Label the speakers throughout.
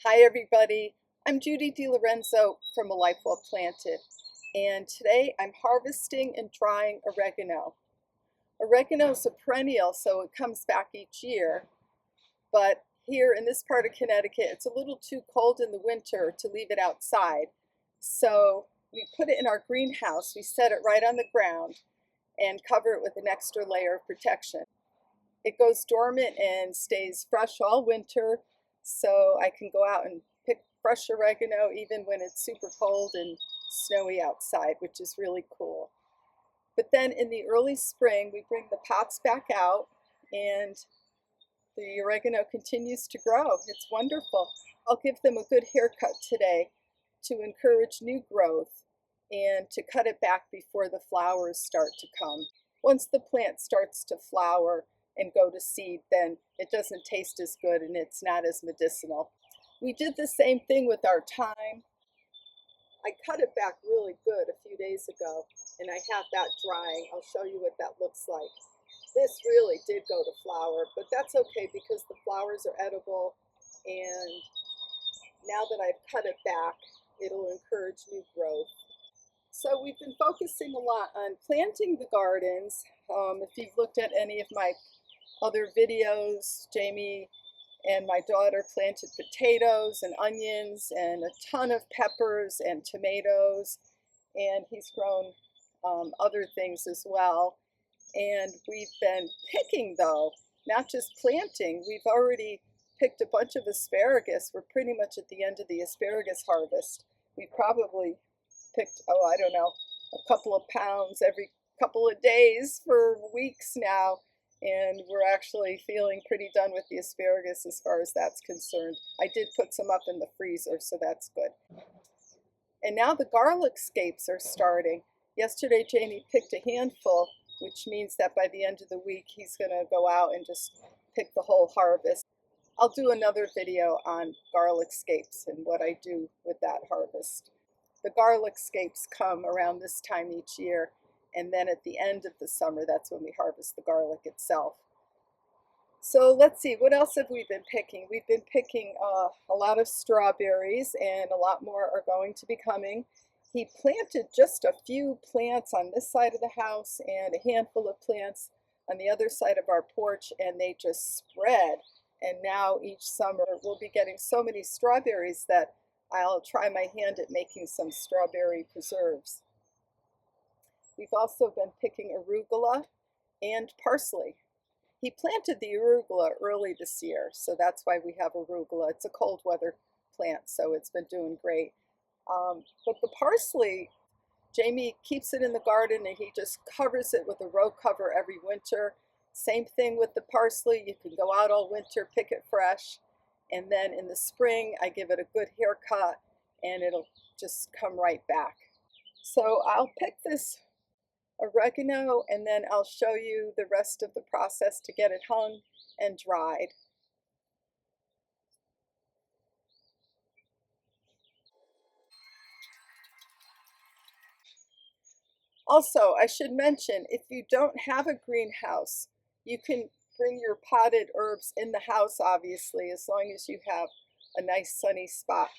Speaker 1: Hi everybody, I'm Judy DiLorenzo from A Life Well Planted, and today I'm harvesting and drying oregano. Oregano is a perennial, so it comes back each year, but here in this part of Connecticut it's a little too cold in the winter to leave it outside. So we put it in our greenhouse, we set it right on the ground and cover it with an extra layer of protection. It goes dormant and stays fresh all winter, so I can go out and pick fresh oregano even when it's super cold and snowy outside, which is really cool. But then in the early spring, we bring the pots back out and the oregano continues to grow. It's wonderful. I'll give them a good haircut today to encourage new growth and to cut it back before the flowers start to come. Once the plant starts to flower and go to seed, then it doesn't taste as good and it's not as medicinal. We did the same thing with our thyme. I cut it back really good a few days ago and I have that drying. I'll show you what that looks like. This really did go to flower, but that's okay because the flowers are edible, and now that I've cut it back, it'll encourage new growth. So we've been focusing a lot on planting the gardens. If you've looked at any of my other videos, Jamie and my daughter planted potatoes and onions and a ton of peppers and tomatoes, and he's grown other things as well. And we've been picking, though, not just planting. We've already picked a bunch of asparagus. We're pretty much at the end of the asparagus harvest. We've probably picked, oh, I don't know, a couple of pounds every couple of days for weeks now. And we're actually feeling pretty done with the asparagus as far as that's concerned. I did put some up in the freezer, so that's good. And now the garlic scapes are starting. Yesterday, Jamie picked a handful, which means that by the end of the week, he's going to go out and just pick the whole harvest. I'll do another video on garlic scapes and what I do with that harvest. The garlic scapes come around this time each year, and then at the end of the summer, that's when we harvest the garlic itself. So let's see, what else have we been picking? We've been picking a lot of strawberries, and a lot more are going to be coming. He planted just a few plants on this side of the house and a handful of plants on the other side of our porch, and they just spread. And now each summer we'll be getting so many strawberries that I'll try my hand at making some strawberry preserves. We've also been picking arugula and parsley. He planted the arugula early this year, so that's why we have arugula. It's a cold weather plant, so it's been doing great. But the parsley, Jamie keeps it in the garden and he just covers it with a row cover every winter. Same thing with the parsley. You can go out all winter, pick it fresh, and then in the spring I give it a good haircut and it'll just come right back. So I'll pick this oregano and then I'll show you the rest of the process to get it hung and dried. Also, I should mention, if you don't have a greenhouse, you can bring your potted herbs in the house, obviously, as long as you have a nice sunny spot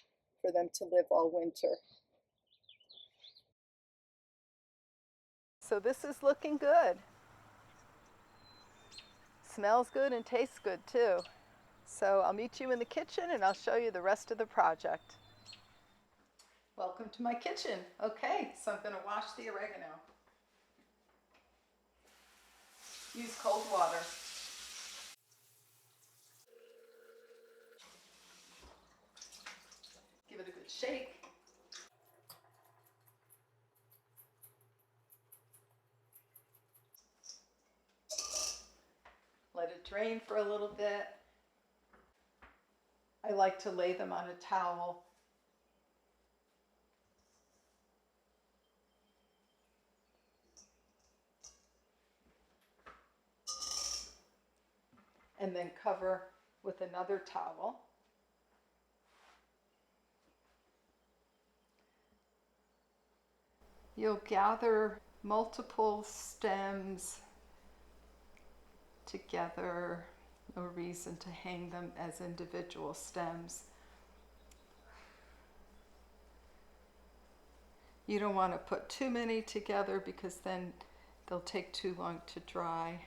Speaker 1: for them to live all winter. So this is looking good. Smells good and tastes good too. So I'll meet you in the kitchen and I'll show you the rest of the project. Welcome to my kitchen. Okay, so I'm going to wash the oregano. Use cold water. Give it a good shake. Let it drain for a little bit. I like to lay them on a towel. And then cover with another towel. You'll gather multiple stems together. No reason to hang them as individual stems. You don't want to put too many together because then they'll take too long to dry.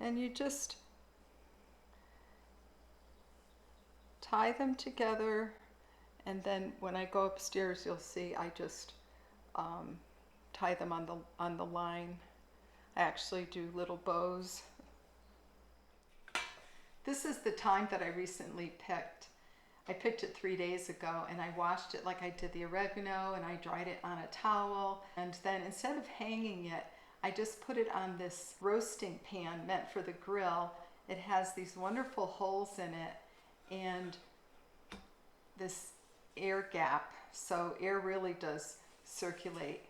Speaker 1: And you just tie them together, and then when I go upstairs you'll see I just tie them on the line. I actually do little bows. This is the thyme that I recently picked. I picked it 3 days ago and I washed it like I did the oregano, and I dried it on a towel, and then instead of hanging it I just put it on this roasting pan meant for the grill. It has these wonderful holes in it and this air gap, so air really does circulate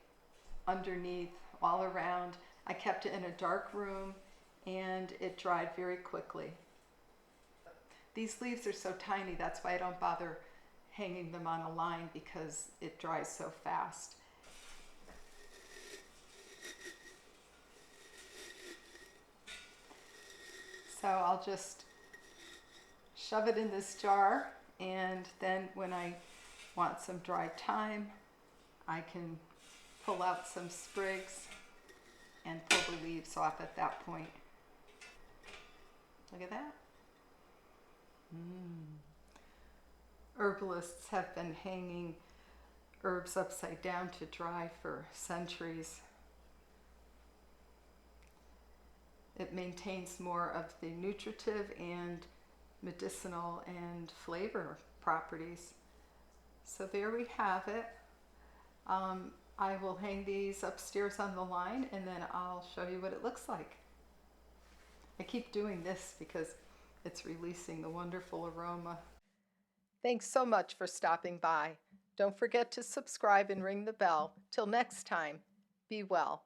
Speaker 1: underneath all around. I kept it in a dark room and it dried very quickly. These leaves are so tiny, that's why I don't bother hanging them on a line, because it dries so fast. So I'll just shove it in this jar, and then when I want some dried thyme, I can pull out some sprigs and pull the leaves off at that point. Look at that. Herbalists have been hanging herbs upside down to dry for centuries. It maintains more of the nutritive and medicinal and flavor properties. So there we have it. I will hang these upstairs on the line and then I'll show you what it looks like. I keep doing this because it's releasing the wonderful aroma. Thanks so much for stopping by. Don't forget to subscribe and ring the bell. Till next time, be well.